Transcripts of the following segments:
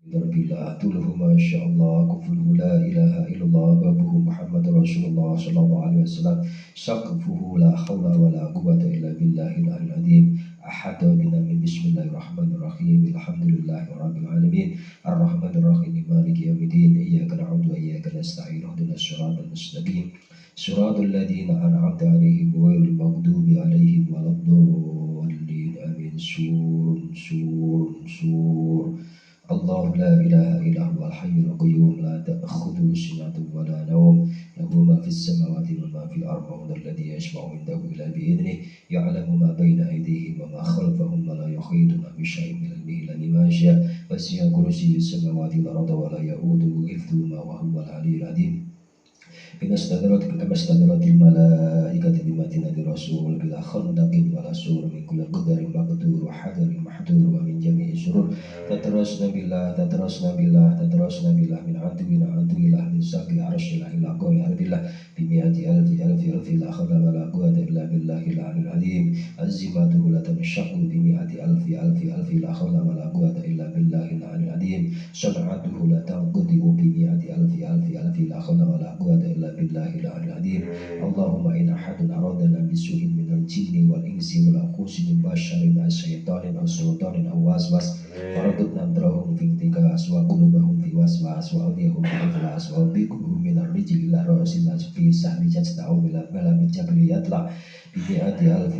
Bila tuluhu masya Allah kufluhu la ilaha illallah babuhu Muhammad Rasulullah sallallahu alaihi wasallam saqfuhu la hawla wa la quwwata illa billahil aliyil azim ahadu bina min bismillahirrahmanirrahim alhamdulillahi rabbil alamin arrahmanir rahim maliki yaumiddin iyyaka na'budu wa iyyaka nasta'in ihdinas siratal mustaqim siratal ladzina an'amta 'alaihim ghairil maghdubi 'alaihim waladdallin amin sur الله لا إله إلا هو الحي القيوم لا تأخذه سنة ولا نوم له ما في السماوات وما في الأرض وهو الذي يشفع عنده إلا بإذنه يعلم ما بين أيديهم وما خلفهم ولا يحيطون بشيء من علمه إلا بما شاء وسع كرسيه السماوات والأرض ولا يؤوده حفظهما وهو العلي العظيم إن استدرت الملائكة بمتنة الرسول بلا خندق ولا سور من كل قدر مقدور وحذر محذور ومن جميع شرور تترسنا بالله من عدو الله من ساق عرش الله إلى قوي أرض الله بمئة ألف لا حول ولا قوة إلا بالله العلي العظيم عزيمته لا تنشق بمئة ألف لا حول ولا قوة إلا بالله العلي العظيم صنعته لا تنقضي بمئة ألف لا حول ولا قوة إلا بالله العلي العظيم اللهم إن أحد أرادنا بسوء من الجن والإنس والأنفس من بشر أو شيطان أو سلطان أو وسواس فرددنا نظرهم في انتكاس وقلوبهم في وسواس وأوديهم في إفلاس وأوبقهم من الرجل إلى رأس الناس في سحب جسد أو بلا من جبل يطلع بمئة ألف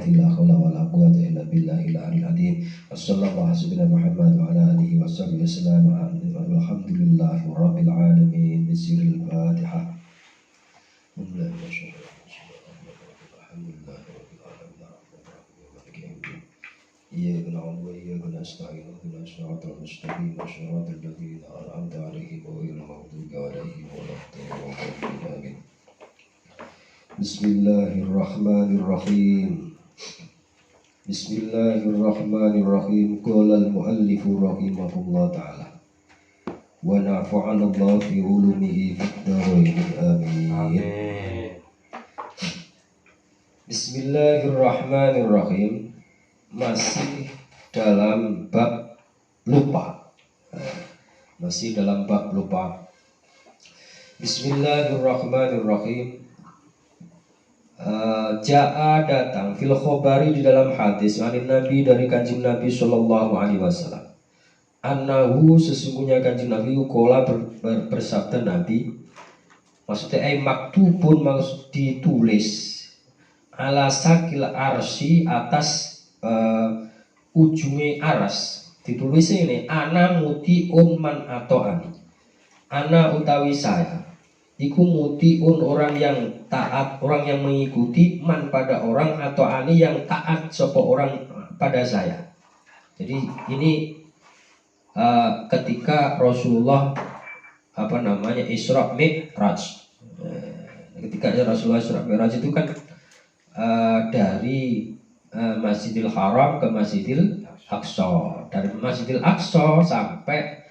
لا حول ولا قوة إلا بالله العلي العظيم وصلى الله على سيدنا محمد وعلى آله وصحبه وسلم والحمد لله رب العالمين بسر الفاتحة الحمد لله رب العالمين إياك نعبد وإياك نستعين اهدنا الصراط المستقيم صراط الذين أنعمت عليهم غير المغضوب عليهم ولا الضالين آمين بسم الله الرحمن الرحيم بسم الله الرحمن الرحيم قال المؤلف رحمه الله تعالى ونفعنا الله في علومه في الدارين آمين Bismillahirrahmanirrahim. Masih dalam bab lupa. Bismillahirrahmanirrahim. Ja'a datang fil khobari di dalam hadis anin Nabi dari kanjeng Nabi sallallahu alaihi wasallam. Annahu sesungguhnya kanjeng Nabi kola bersabda Nabi. Maksudnya maktubun maksud ditulis ala sakil arsi atas ujungnya aras ditulis ini ana mutiun man atoani ana utawi saya iku mutiun orang yang taat, orang yang mengikuti man pada orang atau ani yang taat sapa orang pada saya. Jadi ini ketika Rasulullah Isra Mi'raj. Ketika Rasulullah Isra Mi'raj itu kan dari Masjidil Haram ke Masjidil Aqsa, dari Masjidil Aqsa sampai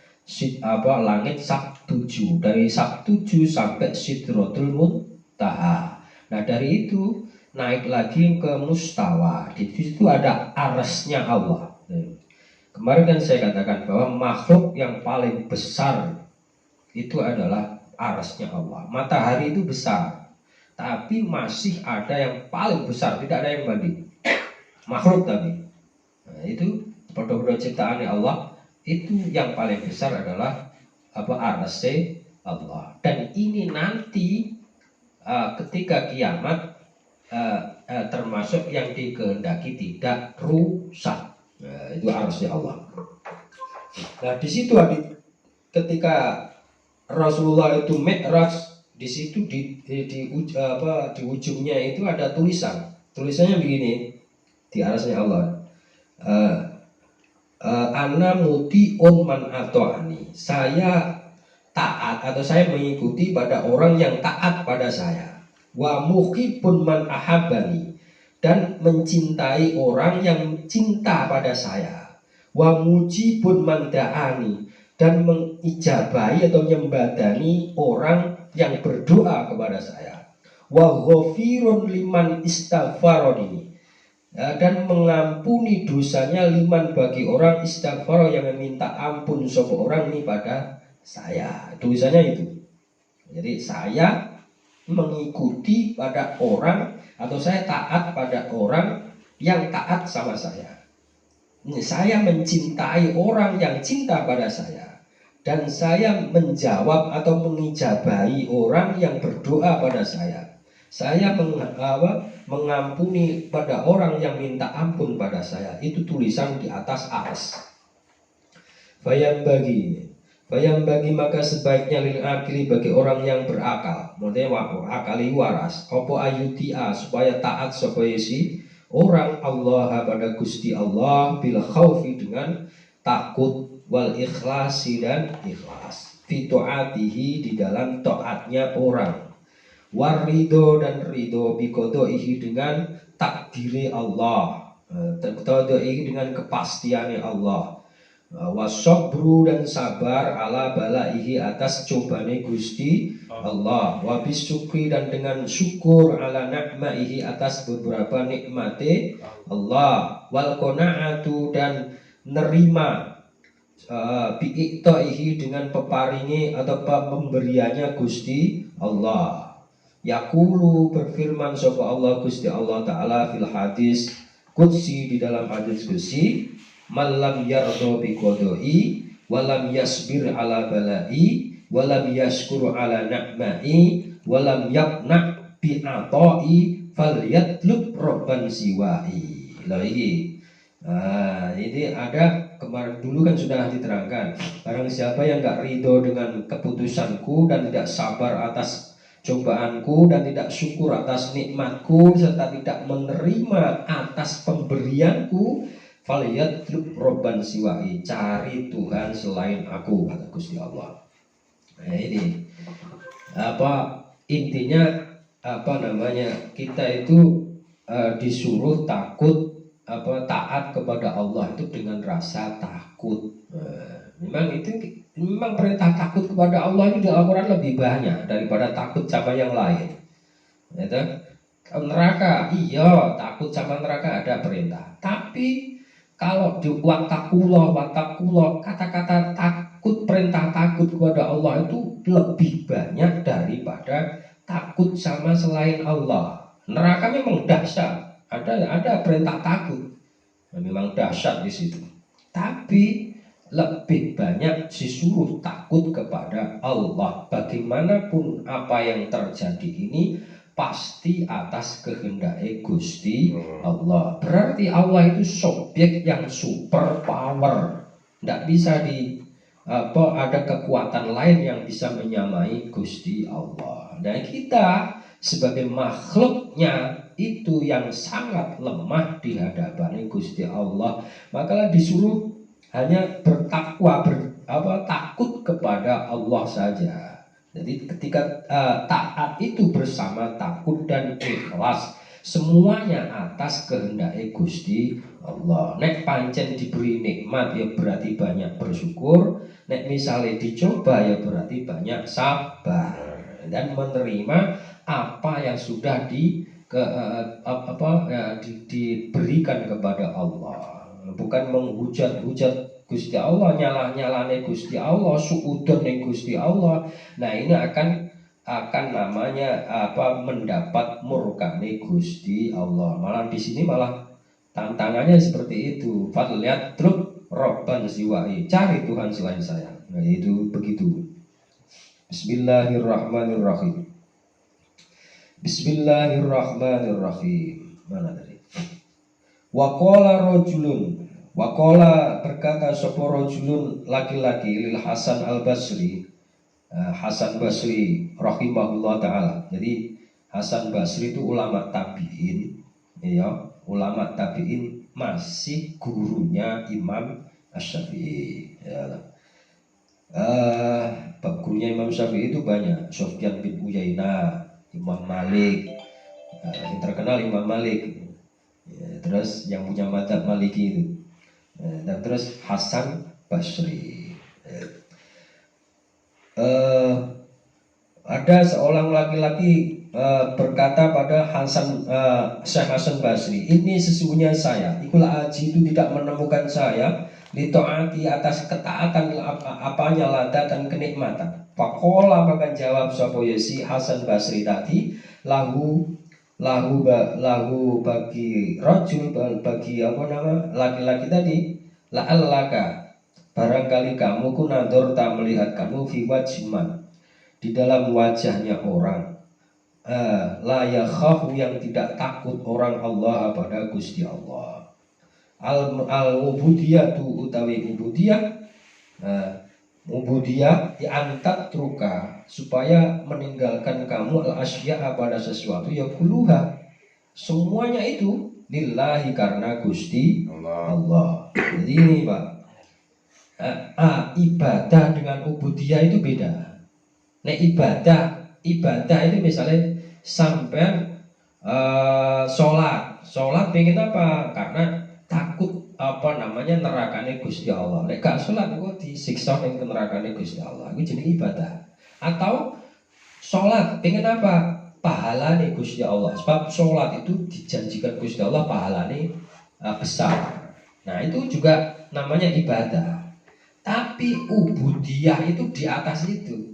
langit sak 7, dari sak 7 sampai Sidratul Muntaha. Nah dari itu naik lagi ke Mustawa. Di situ ada arasnya Allah. Kemarin kan saya katakan bahwa makhluk yang paling besar itu adalah arasnya Allah. Matahari itu besar, tapi masih ada yang paling besar, tidak ada yang banding. Makhluk tapi, nah, itu pada ciptaan Allah itu yang paling besar adalah arasnya Allah. Dan ini nanti ketika kiamat termasuk yang dikehendaki tidak rusak. Nah, itu arasnya Allah. Nah di situ ketika Rasulullah itu Mi'raj, di situ di ujungnya itu ada tulisannya begini di arasnya Allah, ana mutiun man atoani, saya taat atau saya mengikuti pada orang yang taat pada saya, wa muhibbun man ahabbani, dan mencintai orang yang cinta pada saya, wa mujibun man da'ani, dan mengijabahi atau menyembadani orang yang berdoa kepada saya, wa ghafirun liman istaghfaroni, dan mengampuni dosanya liman bagi orang istighfar yang meminta ampun sapa orang ini pada saya. Tulisannya itu. Jadi saya mengikuti pada orang atau saya taat pada orang yang taat sama saya. Saya mencintai orang yang cinta pada saya, dan saya menjawab atau mengijabahi orang yang berdoa pada saya. Saya mengampuni pada orang yang minta ampun pada saya. Itu tulisan di atas ars. Bayang bagi maka sebaiknya lil akili bagi orang yang berakal, maksudnya akali waras, opo ayutia supaya taat supaya si orang Allah pada Gusti Allah bil khaufi dengan takut wal ikhlasi dan ikhlas fi taatihi di dalam taatnya orang, warido dan ridho bikodoihi dengan takdiri Allah, takdiri dengan kepastiannya Allah, wasobru dan sabar ala balaihi atas cobane Gusti Allah, wabis syukri dan dengan syukur ala nakmaihi atas beberapa nikmate Allah, wal qanaatu dan nerima bi'iktaihi dengan peparingi atau pemberiannya Gusti Allah. Yaqulu berfirman sapa Allah Gusti Allah Ta'ala fil hadis qudsi di dalam hadis qudsi, malam yardo bi qodoi walam yasbir ala balai walam yashkuru ala nakmai walam yakna bi atoi falyatlub robban siwai. Ini ada kemarin dulu kan sudah diterangkan, barang siapa yang gak ridho dengan keputusanku dan tidak sabar atas cobaanku dan tidak syukur atas nikmatku serta tidak menerima atas pemberianku, falyatlub robban siwai, cari Tuhan selain aku, kata Gusti Allah. Nah ini intinya kita itu disuruh takut taat kepada Allah itu dengan rasa takut. Memang perintah takut kepada Allah itu di Al-Quran lebih banyak daripada takut sama yang lain. Gitu? Neraka, iya takut sama neraka ada perintah. Tapi kalau di watakullah, kata-kata takut, perintah takut kepada Allah itu lebih banyak daripada takut sama selain Allah. Neraka memang dahsyat. Ada perintah takut, memang dahsyat di situ. Tapi lebih banyak disuruh takut kepada Allah. Bagaimanapun apa yang terjadi ini pasti atas kehendak Gusti Allah. Berarti Allah itu subjek yang super power. Tidak bisa ada kekuatan lain yang bisa menyamai Gusti Allah. Dan kita sebagai makhluknya itu yang sangat lemah di hadapan Gusti Allah, maka disuruh hanya bertakwa, takut kepada Allah saja. Jadi ketika taat itu bersama takut dan ikhlas, semuanya atas kehendak Gusti Allah. Nek pancen diberi nikmat ya berarti banyak bersyukur, nek misalnya dicoba ya berarti banyak sabar dan menerima apa yang sudah diberikan kepada Allah, bukan menghujat-hujat Gusti Allah, nyalah-nyalane Gusti Allah, suudon ning Gusti Allah. Nah ini akan namanya mendapat murkane Gusti Allah. Malah di sini malah tantangannya seperti itu. Fadliat truk robban siwai, cari Tuhan selain saya. Nah itu begitu. Bismillahirrahmanirrahim. Bismillahirrahmanirrahim. Mana tadi? Waqala rajulun. Waqala berkata sapa rajulun laki-laki lil Hasan al-Basri. Hasan Basri rahimahullah taala. Jadi Hasan Basri itu ulama tabi'in, ya, ulama tabi'in masih gurunya Imam Asy-Syafi'i. Ya. Gurunya Imam Syafi'i itu banyak. Sufyan bin Uyainah, Imam Malik, yang terkenal Imam Malik, ya, terus yang punya madzhab Maliki itu, dan terus Hasan Basri. Ada seorang laki-laki berkata pada Syekh Hasan Basri, ini sesungguhnya saya, ikulah aji itu tidak menemukan saya litoati atas ketaatan apanya lada dan kenikmatan. Pakola maka jawab sapa si Hasan Basri tadi, lahu lahu bagi rojul, bagi apa nama laki-laki tadi, la'allaka barangkali kamu kunador tak melihat kamu fi wajman di dalam wajahnya orang, la yakhafu yang tidak takut orang Allah pada Gusti Allah. Al-ubudiyatu utawi ubudiyah, ubudiyah diantat truka supaya meninggalkan kamu al-asya pada sesuatu ya kuluha semuanya itu lillahi karena Gusti Allah. Jadi ini Pak, ibadah dengan ubudiyah itu beda. Nah ibadah itu misalnya sampai sholat pengen apa? Karena takut apa namanya nerakane Gusti Allah. Nek gak sholat itu disiksa ning nerakane Gusti Allah. Itu jenis ibadah. Atau sholat pengen apa? Pahala nih Gusti Allah. Sebab sholat itu dijanjikan Gusti Allah pahalanya besar. Nah itu juga namanya ibadah. Tapi ubudiyah itu di atas itu.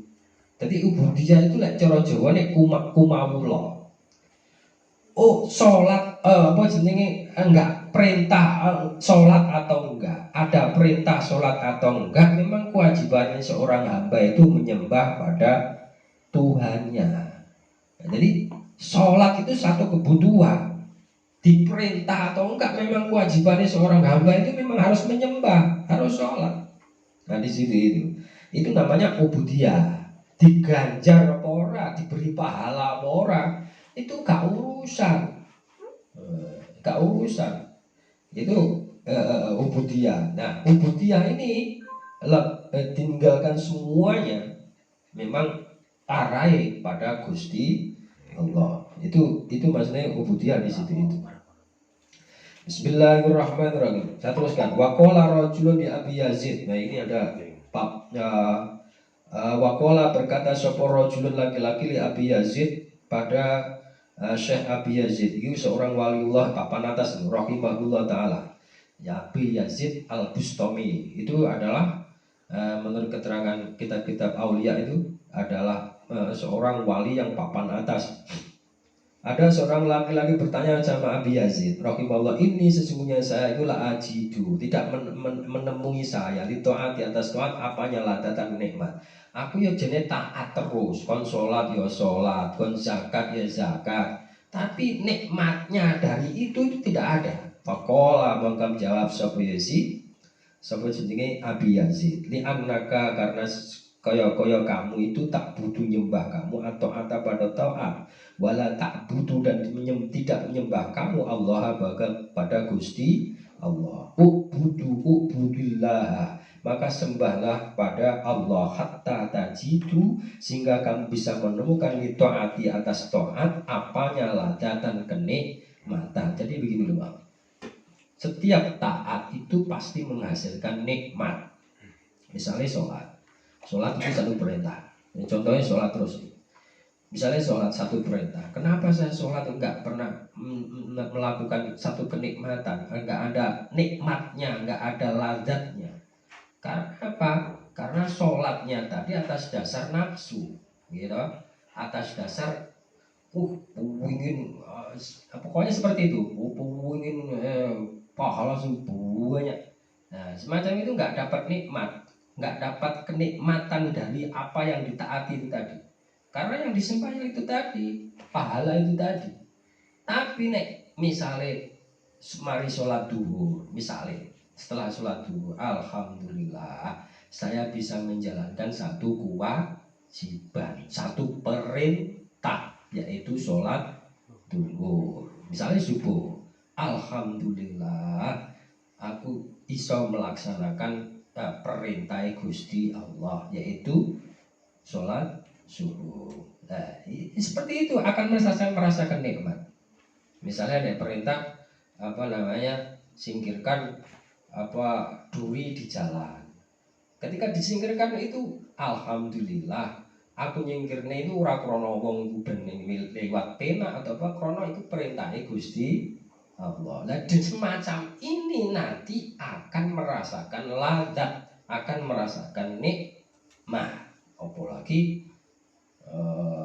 Jadi ubudiyah itu lek cara Jawa nek kumawula. Oh, salat apa jenenge enggak perintah salat atau enggak. Ada perintah salat atau enggak, memang kewajibannya seorang hamba itu menyembah pada Tuhannya. Nah, jadi salat itu satu kebutuhan. Diperintah atau enggak memang kewajibannya seorang hamba itu memang harus menyembah, harus sholat. Nah di situ itu. Itu namanya ubudiyah. Diganjar apa ora, diberi pahala apa ora, itu gak urusan. Gak urusan. Itu ubudiyah. Nah, ubudiyah ini tinggalkan semuanya memang arai pada Gusti Allah. Itu maksudnya ubudiyah di situ itu. Bismillahirrahmanirrahim. Saya teruskan. Waqala rajulun di Abi Yazid. Nah, ini ada bab Wakola berkata sapa rajulun laki-laki li Abi Yazid pada Syekh Abi Yazid itu seorang waliullah papan atas rahimahullah taala. Ya Abi Yazid Al-Bustami itu adalah menurut keterangan kitab-kitab aulia itu adalah seorang wali yang papan atas. Ada seorang laki-laki bertanya sama Abi Yazid rahimahullah, ini sesungguhnya saya itu la ajidu tidak menemui saya di taat di atas taat apanya ladatan nikmat. Aku ya jenis taat terus, kon sholat ya sholat, kon zakat ya zakat, tapi nikmatnya dari itu tidak ada. Fakola mengkam jawab sapa Yazid, sapa jenenge Abi Yazid, li annaka karena kaya kamu itu tak butuh nyembah kamu atau pada taat, wala tak butuh dan tidak menyembah kamu Allah pada Gusti Allah. Ubudillah maka sembahlah pada Allah hatta tajidu sehingga kamu bisa menemukan di taati atas taat apanya ladatan kenikmatan. Jadi begini loh Bang. Setiap taat itu pasti menghasilkan nikmat. Misalnya sholat itu satu perintah. Contohnya sholat terus. Misalnya sholat satu perintah. Kenapa saya sholat enggak pernah melakukan satu kenikmatan? Enggak ada nikmatnya, enggak ada lazatnya. Karena apa? Karena sholatnya tadi atas dasar nafsu, gitu. Atas dasar ingin pokoknya seperti itu. Ingin pahala banyak. Nah, semacam itu enggak dapat nikmat, enggak dapat kenikmatan dari apa yang ditaati itu tadi. Karena yang disembah itu tadi, pahala itu tadi. Tapi nek misalnya mari sholat duhur, misalnya setelah sholat duhur, alhamdulillah saya bisa menjalankan satu kewajiban, satu perintah, yaitu sholat duhur. Misalnya subuh, alhamdulillah aku bisa melaksanakan perintah Gusti Allah, yaitu sholat subuh. Nah, seperti itu akan merasakan nikmat. Misalnya ada perintah apa namanya singkirkan apa duri di jalan. Ketika disingkirkan itu, alhamdulillah aku nyingkirne itu ora krana wong ben lewat pena atau apa, krana itu perintahe Gusti Allah. Nah, dan semacam ini nanti akan merasakan ladzat, akan merasakan nikmat. Apalagi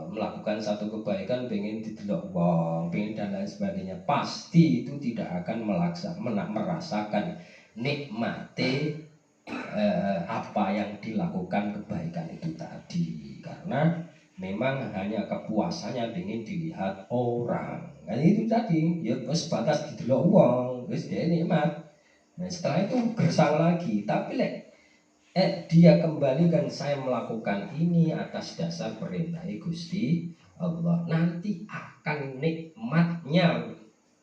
melakukan satu kebaikan, pengen didelok wong, pengen dan lain sebagainya, pasti itu tidak akan merasakan nikmati apa yang dilakukan kebaikan itu tadi, karena memang hanya kepuasannya pengen dilihat orang. Kan itu tadi, ya sebatas didelok wong, wis dia nikmat. Nah, setelah itu gersang lagi, tapi dia kembalikan saya melakukan ini atas dasar perintah Gusti Allah. Nanti akan nikmatnya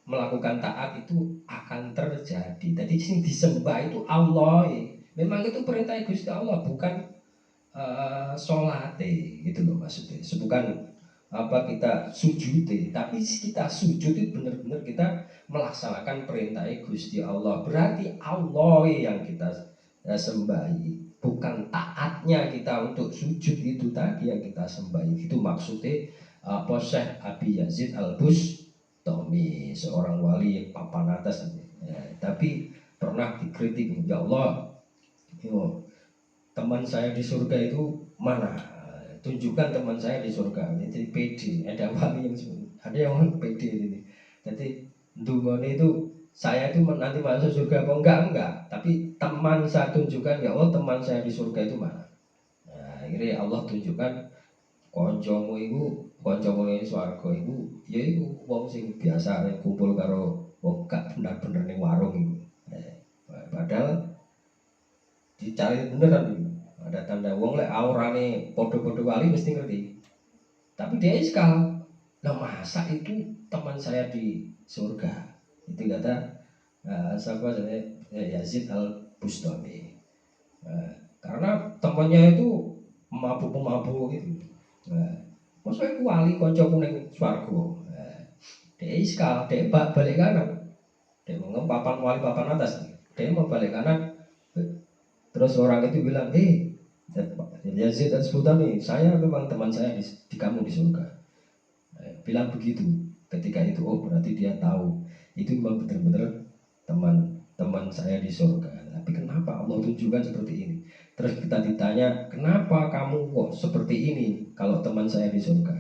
melakukan taat itu akan terjadi. Jadi sing disembah itu Allah. Memang itu perintah Gusti Allah, bukan sholat gitu loh maksudnya. Bukan apa kita sujud, tapi kita sujud itu benar-benar kita melaksanakan perintah Gusti Allah. Berarti Allah yang kita sembahi, bukan taatnya kita untuk sujud itu tadi yang kita sembahi. Itu maksudnya Syekh Abi Yazid Al-Bustami, seorang wali yang papan atas tapi pernah dikritik, ya Allah, teman saya di surga itu mana? Tunjukkan teman saya di surga. Jadi PD, ada wali yang ada yang PD ini. Jadi ndungone itu saya itu nanti masuk surga apa enggak, tapi teman saya tunjukkan, ya Allah, teman saya di surga itu mana. Nah, akhirnya Allah tunjukkan koncomu ini swarga itu, ya itu wong sing biasa kumpul karo wong gak bener-bener ning warung itu. Padahal dicari beneran itu. Ada tanda wong lek aurane podo-podo wali mesti ngerti. Tapi dia iskal. Nah, masa itu teman saya di surga? Itu kata siapa saya Yazid Al-Bustami. Karena temannya itu mabuk gitu. Maksudnya aku wali koncoku ning swarga. Dia iskal, dia balik kanan. Dia mau papan wali papan atas. Dia mau balik kanan. Terus orang itu bilang, Yazid Al-Bustami, saya memang teman saya di kamu di surga. Bilang begitu. Ketika itu, oh berarti dia tahu itu memang benar-benar teman saya di surga. Tapi kenapa Allah tunjukkan seperti ini? Terus kita ditanya, kenapa kamu kok seperti ini kalau teman saya di surga?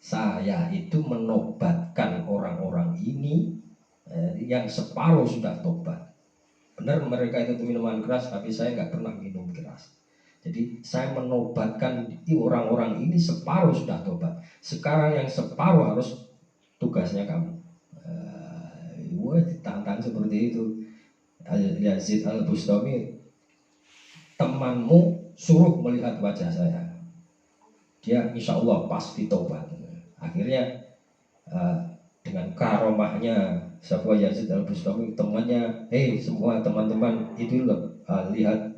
Saya itu menobatkan orang-orang ini yang separuh sudah tobat. Benar mereka itu minuman keras, tapi saya nggak pernah minum keras. Jadi saya menobatkan orang-orang ini separuh sudah tobat. Sekarang yang separuh harus tugasnya kamu. Ditantang seperti itu. Yazid Al-Bustami, temanmu suruh melihat wajah saya, dia insya Allah pasti tobat. Akhirnya dengan karomahnya sebuah Yazid Al-Bustami, temannya, semua teman-teman itu lihat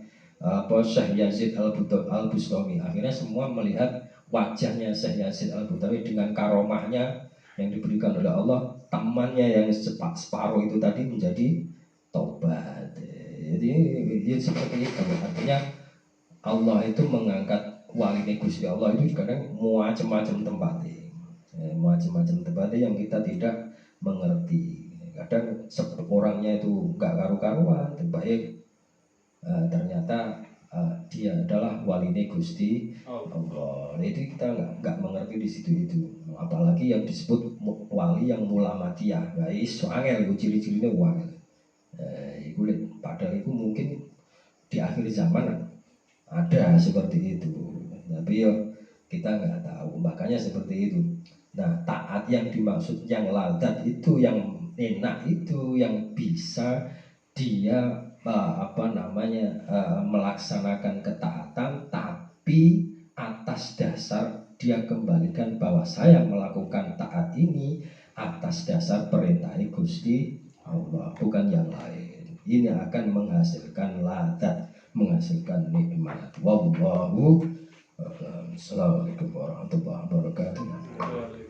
Syekh Yazid Al-Bustami. Akhirnya semua melihat wajahnya Syekh Yazid Al-Bustami dengan karomahnya yang diberikan oleh Allah. Temannya yang separuh itu tadi menjadi tobat. Jadi ya seperti itu. Artinya Allah itu mengangkat wali Gusti Allah itu kadang macam-macam tempatnya. Macam-macam tempatnya yang kita tidak mengerti. Kadang orangnya itu gak karu-karuan, baik ternyata dia adalah wali Gusti Allah. Itu kita nggak mengerti di situ itu. Apalagi yang disebut wali yang mulamatiyah, guys, soalnya itu ciri-cirinya wali. Padahal itu mungkin di akhir zaman ada seperti itu. Tapi ya kita nggak tahu. Makanya seperti itu. Nah, taat yang dimaksud yang ladzat itu, yang enak itu, yang bisa dia melaksanakan ketaatan, tapi atas dasar dia kembalikan bahwa saya melakukan taat ini atas dasar perintah Gusti Allah, bukan yang lain. Ini akan menghasilkan ladzat, menghasilkan nikmat. Wallahu a'lam. Assalamualaikum warahmatullahi wabarakatuh.